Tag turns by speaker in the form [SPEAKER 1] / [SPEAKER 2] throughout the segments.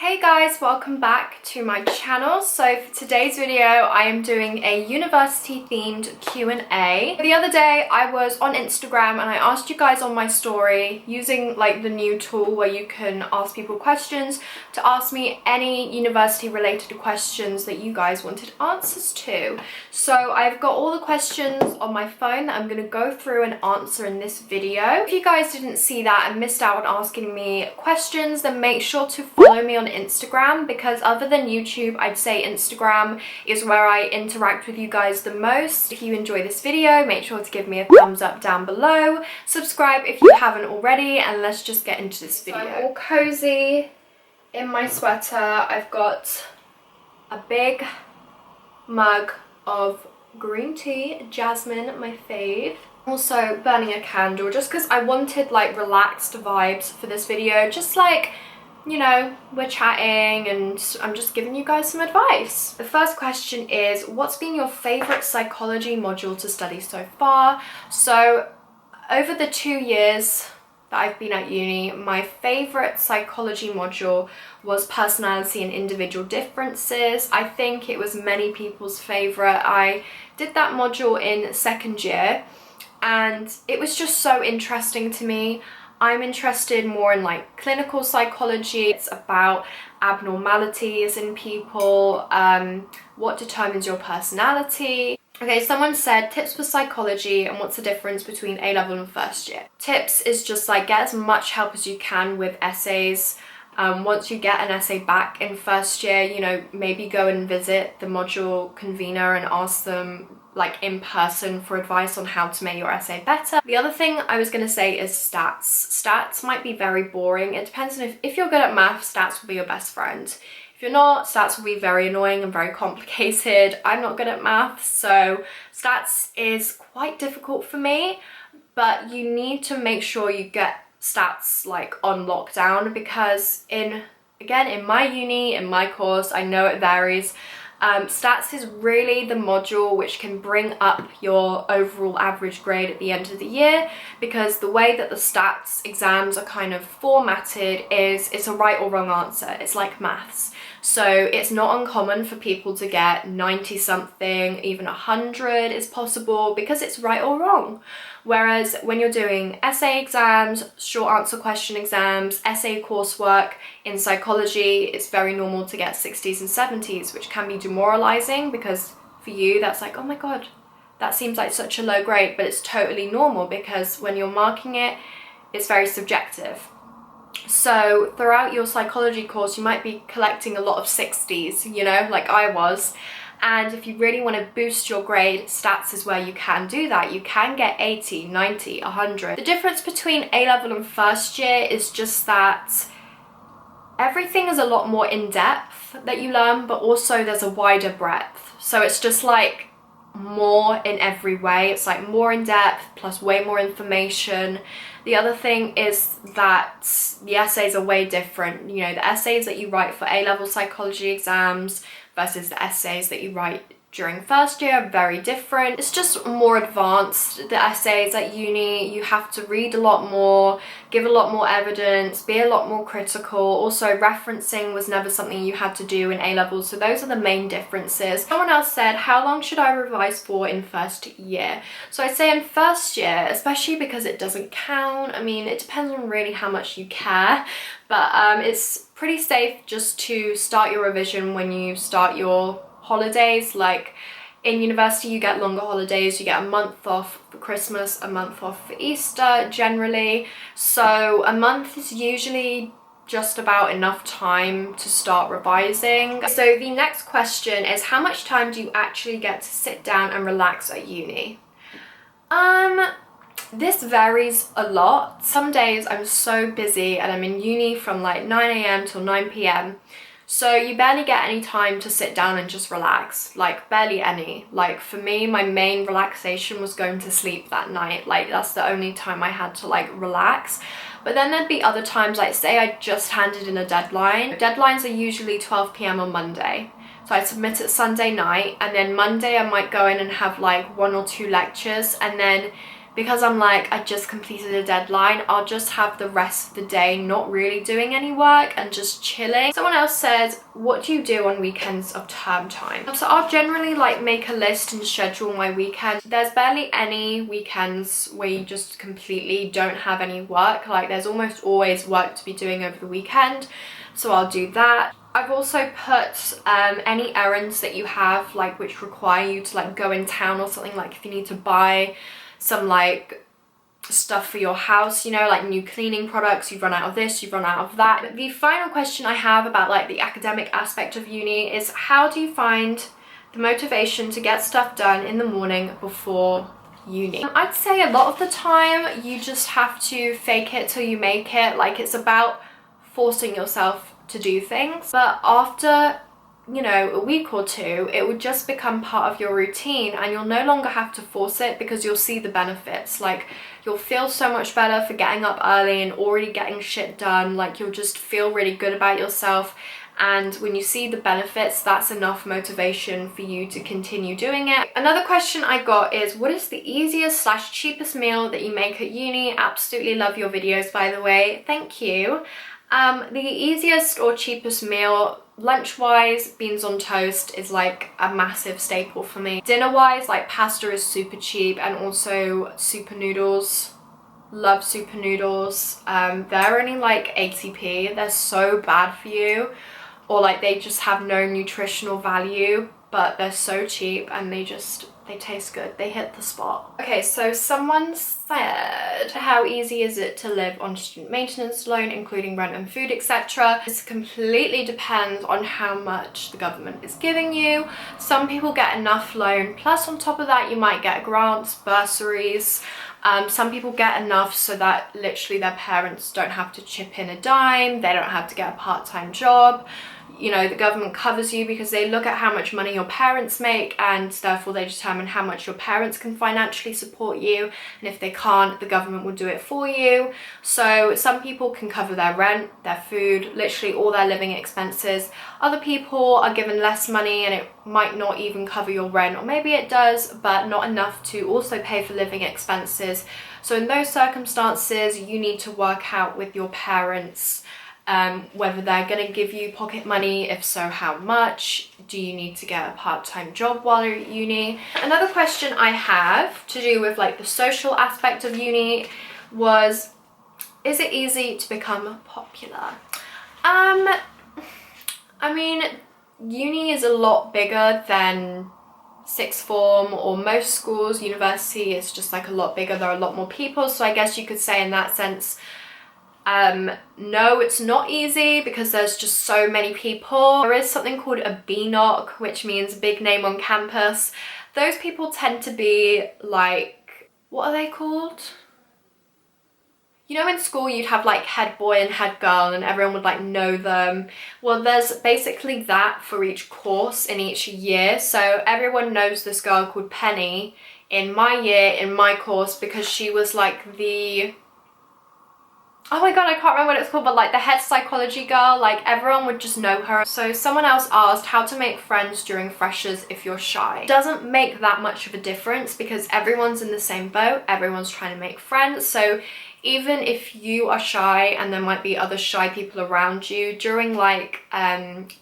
[SPEAKER 1] Hey guys, welcome back to my channel. So for today's video I am doing a university themed Q&A. The other day I was on Instagram and I asked you guys on my story using like the new tool where you can ask people questions to ask me any university related questions that you guys wanted answers to. So I've got all the questions on my phone that I'm going to go through and answer in this video. If you guys didn't see that and missed out on asking me questions, then make sure to follow me on Instagram, because other than YouTube, I'd say Instagram is where I interact with you guys the most. If you enjoy this video, make sure to give me a thumbs up down below. Subscribe if you haven't already, and let's just get into this video. So I'm all cozy in my sweater. I've got a big mug of green tea, jasmine, my fave. Also burning a candle just because I wanted like relaxed vibes for this video, just like, you know, we're chatting and I'm just giving you guys some advice. The first question is, what's been your favorite psychology module to study so far? So over the 2 years that I've been at uni, my favorite psychology module was personality and individual differences. I think it was many people's favorite. I did that module in second year and it was just so interesting to me. I'm interested more in like clinical psychology. It's about abnormalities in people, what determines your personality. Okay, someone said tips for psychology and what's the difference between A-level and first year. Tips is just like get as much help as you can with essays. Once you get an essay back in first year, you know, maybe go and visit the module convener and ask them like in person for advice on how to make your essay better. The other thing I was going to say is stats. Stats might be very boring. It depends on if you're good at math, stats will be your best friend. If you're not, stats will be very annoying and very complicated. I'm not good at math, so stats is quite difficult for me, but you need to make sure you get stats like on lockdown, because in my uni, in my course, I know it varies, stats is really the module which can bring up your overall average grade at the end of the year, because the way that the stats exams are kind of formatted is it's a right or wrong answer. It's like maths. So it's not uncommon for people to get 90 something, even 100 is possible, because it's right or wrong. Whereas when you're doing essay exams, short answer question exams, essay coursework in psychology, it's very normal to get 60s and 70s, which can be demoralizing, because for you that's like, oh my god, that seems like such a low grade, but it's totally normal because when you're marking it, it's very subjective. So throughout your psychology course, you might be collecting a lot of 60s, you know, like I was. And if you really want to boost your grade, stats is where you can do that. You can get 80, 90, 100. The difference between A-level and first year is just that everything is a lot more in-depth that you learn, but also there's a wider breadth. So it's just like more in every way. It's like more in-depth plus way more information. The other thing is that the essays are way different. You know, the essays that you write for A-level psychology exams versus the essays that you write during first year are very different. It's just more advanced. The essays at uni, you have to read a lot more, give a lot more evidence, be a lot more critical. Also, referencing was never something you had to do in A-level, so those are the main differences. Someone else said, how long should I revise for in first year? So I'd say in first year, especially because it doesn't count, I mean, it depends on really how much you care, but it's pretty safe just to start your revision when you start your holidays. Like in university you get longer holidays, you get a month off for Christmas, a month off for Easter generally, so a month is usually just about enough time to start revising. So the next question is, how much time do you actually get to sit down and relax at uni? This varies a lot. Some days I'm so busy and I'm in uni from like 9 AM till 9 PM. So you barely get any time to sit down and just relax, like barely any. Like for me, my main relaxation was going to sleep that night. Like that's the only time I had to like relax. But then there'd be other times, like say I just handed in a deadline. Deadlines are usually 12 PM on Monday. So I submit it Sunday night, and then Monday I might go in and have like 1 or 2 lectures, and then because I'm like, I just completed a deadline, I'll just have the rest of the day not really doing any work and just chilling. Someone else said, what do you do on weekends of term time? So I'll generally like make a list and schedule my weekend. There's barely any weekends where you just completely don't have any work. Like there's almost always work to be doing over the weekend, so I'll do that. I've also put any errands that you have, like which require you to like go in town or something, like if you need to buy some like stuff for your house, you know, like new cleaning products, you've run out of this, you've run out of that. But the final question I have about like the academic aspect of uni is, how do you find the motivation to get stuff done in the morning before uni? I'd say a lot of the time you just have to fake it till you make it. Like it's about forcing yourself to do things, but after, you know, a week or two, it would just become part of your routine and you'll no longer have to force it, because you'll see the benefits. Like you'll feel so much better for getting up early and already getting shit done. Like you'll just feel really good about yourself, and when you see the benefits, that's enough motivation for you to continue doing it. Another question I got is, what is the easiest / cheapest meal that you make at uni? Absolutely love your videos, by the way, thank you. The easiest or cheapest meal, lunch-wise, beans on toast is like a massive staple for me. Dinner-wise, like pasta is super cheap, and also super noodles. Love super noodles. They're only like 80p. They're so bad for you, or like they just have no nutritional value, but they're so cheap and they taste good. They hit the spot. Okay, so someone said, how easy is it to live on student maintenance loan, including rent and food, etc.? This completely depends on how much the government is giving you. Some people get enough loan, plus on top of that you might get grants, bursaries. Some people get enough so that literally their parents don't have to chip in a dime, they don't have to get a part-time job. You know, the government covers you because they look at how much money your parents make, and therefore they determine how much your parents can financially support you, and if they can't, the government will do it for you. So some people can cover their rent, their food, literally all their living expenses. Other people are given less money and it might not even cover your rent, or maybe it does but not enough to also pay for living expenses. So in those circumstances you need to work out with your parents whether they're going to give you pocket money, if so how much. Do you need to get a part-time job while you're at uni? Another question I have to do with like the social aspect of uni was, is it easy to become popular? I mean, uni is a lot bigger than sixth form or most schools. University is just like a lot bigger, there are a lot more people, so I guess you could say in that sense, no, it's not easy because there's just so many people. There is something called a BNOC, which means big name on campus. Those people tend to be like, what are they called? You know, in school you'd have like head boy and head girl and everyone would like know them. Well, there's basically that for each course in each year. So everyone knows this girl called Penny in my year, in my course, because she was like the, oh my god, I can't remember what it's called, but like the head psychology girl. Like everyone would just know her. So someone else asked how to make friends during freshers if you're shy. It doesn't make that much of a difference because everyone's in the same boat, everyone's trying to make friends. So even if you are shy and there might be other shy people around you, during like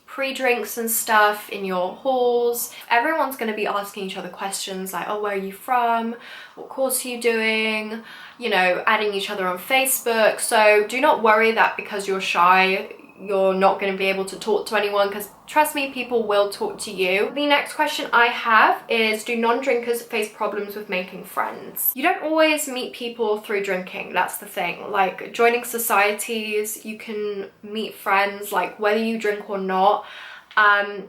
[SPEAKER 1] pre-drinks and stuff in your halls, everyone's going to be asking each other questions like, oh, where are you from, what course are you doing, you know, adding each other on Facebook. So do not worry that because you're shy you're not going to be able to talk to anyone, because trust me, people will talk to you. The next question I have is, do non-drinkers face problems with making friends? You don't always meet people through drinking, that's the thing. Like joining societies, you can meet friends like whether you drink or not.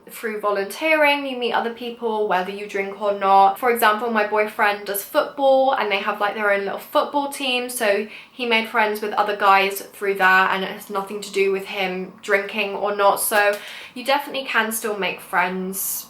[SPEAKER 1] Through volunteering, you meet other people whether you drink or not. For example, my boyfriend does football and they have like their own little football team, so he made friends with other guys through that, and it has nothing to do with him drinking or not. So you definitely can still make friends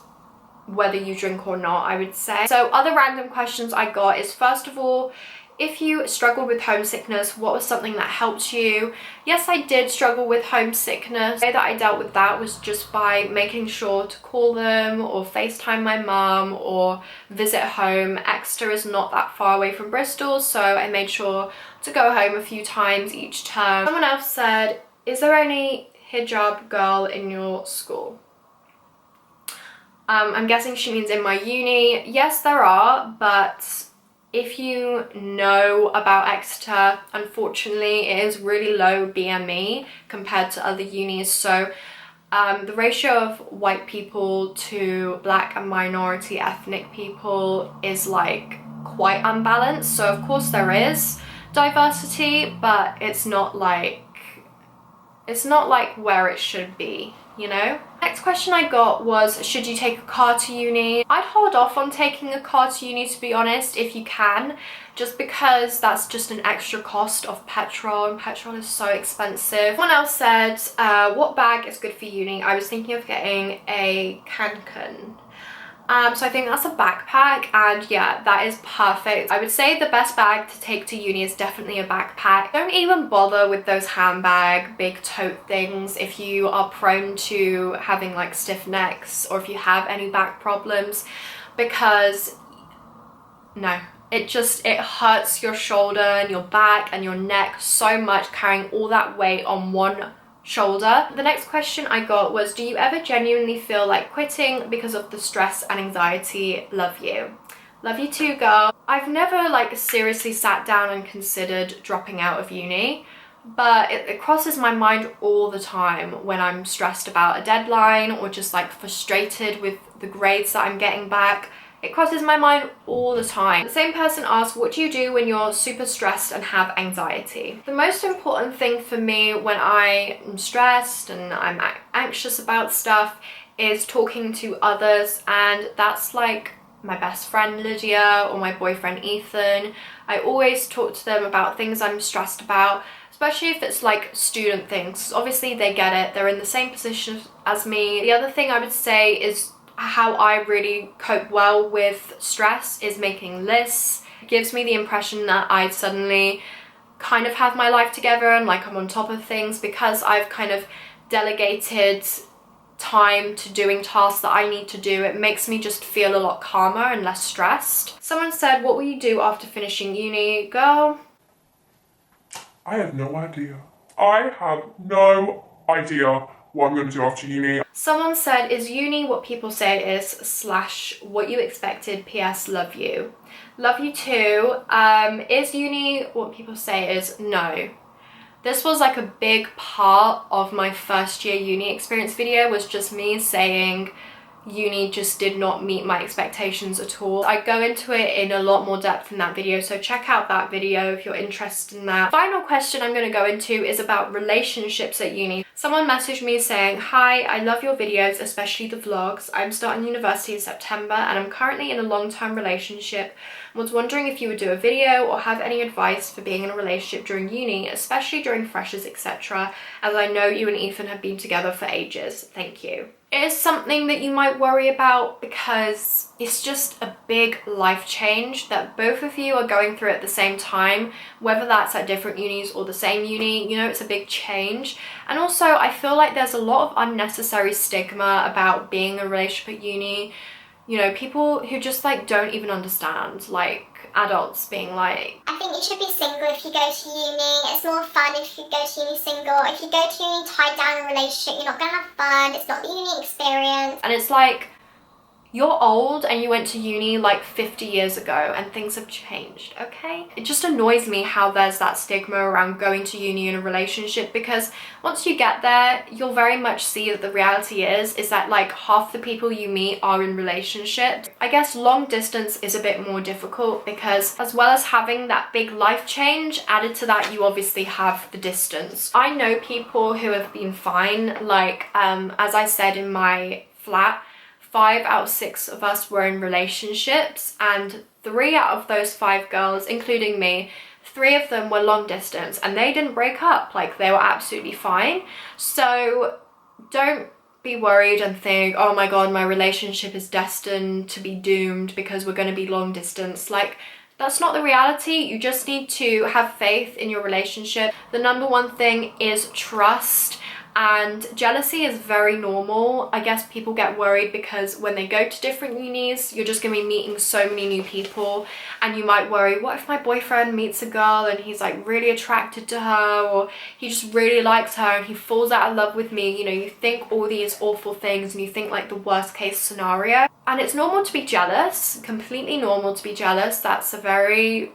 [SPEAKER 1] whether you drink or not, I would say. So other random questions I got is, first of all, If you struggled with homesickness, what was something that helped you? Yes, I did struggle with homesickness. The way that I dealt with that was just by making sure to call them or FaceTime my mum or visit home. Exeter is not that far away from Bristol, so I made sure to go home a few times each term. Someone else said, is there any hijab girl in your school? I'm guessing she means in my uni. Yes, there are, but if you know about Exeter, unfortunately it is really low BME compared to other unis, so the ratio of white people to black and minority ethnic people is like quite unbalanced. So of course there is diversity, but it's not like where it should be, you know? Next question I got was, should you take a car to uni? I'd hold off on taking a car to uni, to be honest, if you can, just because that's just an extra cost of petrol, and petrol is so expensive. Someone else said, what bag is good for uni? I was thinking of getting a kanken. So I think that's a backpack, and yeah, that is perfect. I would say the best bag to take to uni is definitely a backpack. Don't even bother with those handbag, big tote things if you are prone to having like stiff necks or if you have any back problems, because no, it hurts your shoulder and your back and your neck so much carrying all that weight on one shoulder. The next question I got was, do you ever genuinely feel like quitting because of the stress and anxiety? Love you. Love you too, girl. I've never like seriously sat down and considered dropping out of uni, but it crosses my mind all the time when I'm stressed about a deadline or just like frustrated with the grades that I'm getting back. It crosses my mind all the time. The same person asked, what do you do when you're super stressed and have anxiety? The most important thing for me when I am stressed and I'm anxious about stuff is talking to others, and that's like my best friend Lydia or my boyfriend Ethan. I always talk to them about things I'm stressed about, especially if it's like student things. Obviously they get it, they're in the same position as me. The other thing I would say is how I really cope well with stress is making lists. It gives me the impression that I suddenly kind of have my life together and like I'm on top of things, because I've kind of delegated time to doing tasks that I need to do. It makes me just feel a lot calmer and less stressed. Someone said, what will you do after finishing uni? Girl,
[SPEAKER 2] I have no idea. I have no idea what I'm going to do after uni.
[SPEAKER 1] Someone said, is uni what people say it is / what you expected? PS, love you. Love you too. Is uni what people say it is? No. This was like a big part of my first year uni experience video, was just me saying uni just did not meet my expectations at all. I go into it in a lot more depth in that video, so check out that video if you're interested in that. Final question I'm going to go into is about relationships at uni. Someone messaged me saying, hi, I love your videos, especially the vlogs. I'm starting university in September and I'm currently in a long-term relationship. I was wondering if you would do a video or have any advice for being in a relationship during uni, especially during freshers, etc., as I know you and Ethan have been together for ages. Thank you. It is something that you might worry about because it's just a big life change that both of you are going through at the same time, whether that's at different unis or the same uni. You know, it's a big change. And also I feel like there's a lot of unnecessary stigma about being in a relationship at uni. You know, people who just like don't even understand, like adults being like,
[SPEAKER 3] I think you should be single if you go to uni. It's more fun if you go to uni single. If you go to uni tied down in a relationship, you're not going to have fun. It's not the uni experience.
[SPEAKER 1] And it's like, you're old and you went to uni like 50 years ago and things have changed, okay? It just annoys me how there's that stigma around going to uni in a relationship, because once you get there, you'll very much see that the reality is that like half the people you meet are in relationships. I guess long distance is a bit more difficult because as well as having that big life change, added to that you obviously have the distance. I know people who have been fine, like as I said in my flat, 5 out of 6 of us were in relationships, and 3 out of those 5 girls, including me, 3 of them were long distance and they didn't break up. Like, they were absolutely fine. So don't be worried and think, oh my god, my relationship is destined to be doomed because we're going to be long distance. Like, That's not the reality. You just need to have faith in your relationship. The number one thing is trust. And jealousy is very normal. I guess people get worried because when they go to different unis, you're just gonna be meeting so many new people, and you might worry, what if my boyfriend meets a girl and he's like really attracted to her, or he just really likes her and he falls out of love with me? You know, you think all these awful things and you think like the worst case scenario. And it's normal to be jealous, completely normal to be jealous. That's a very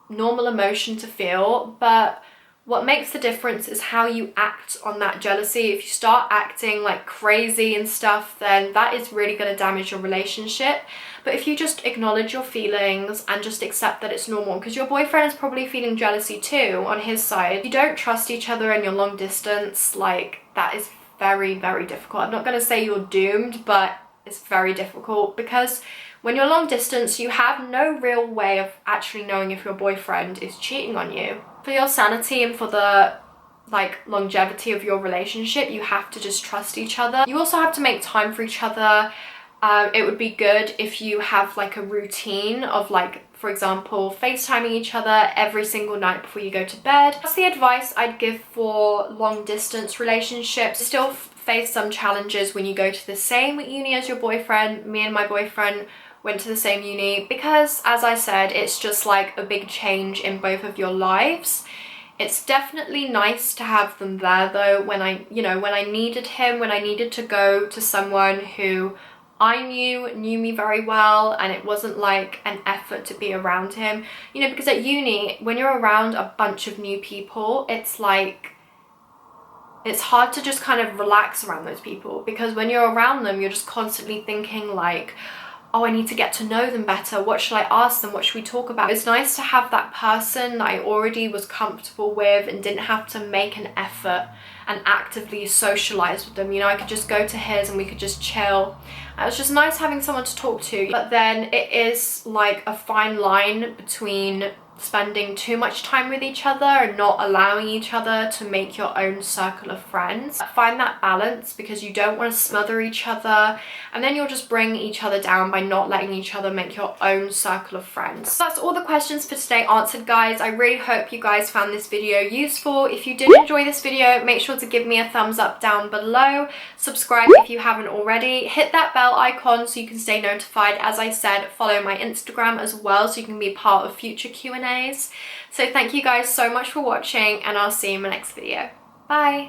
[SPEAKER 1] normal emotion to feel, but what makes the difference is how you act on that jealousy. If you start acting like crazy and stuff, then that is really going to damage your relationship. But if you just acknowledge your feelings and just accept that it's normal, because your boyfriend is probably feeling jealousy too on his side. If you don't trust each other and you're long distance, like, that is very, very difficult. I'm not going to say you're doomed, but it's very difficult, because when you're long distance, you have no real way of actually knowing if your boyfriend is cheating on you. For your sanity and for the longevity of your relationship, you have to just trust each other. You also have to make time for each other. It would be good if you have like a routine of, like, for example, FaceTiming each other every single night before you go to bed. That's the advice I'd give for long distance relationships. Still face some challenges when you go to the same uni as your boyfriend. Me and my boyfriend went to the same uni because, as I said, it's just like a big change in both of your lives. It's definitely nice to have them there though, when I needed him, when I needed to go to someone who I knew me very well, and it wasn't like an effort to be around him. You know, because at uni, when you're around a bunch of new people, it's like, it's hard to just kind of relax around those people, because when you're around them, you're just constantly thinking like, oh, I need to get to know them better. What should I ask them? What should we talk about? It's nice to have that person that I already was comfortable with and didn't have to make an effort and actively socialize with them. You know, I could just go to his and we could just chill. It was just nice having someone to talk to. But then it is like a fine line between spending too much time with each other and not allowing each other to make your own circle of friends. Find that balance, because you don't want to smother each other, and then you'll just bring each other down by not letting each other make your own circle of friends. So that's all the questions for today answered, guys. I really hope you guys found this video useful. If you did enjoy this video, make sure to give me a thumbs up down below. Subscribe if you haven't already. Hit that bell icon so you can stay notified. As I said, follow my Instagram as well so you can be part of future Q&As. So thank you guys so much for watching, and I'll see you in my next video. Bye!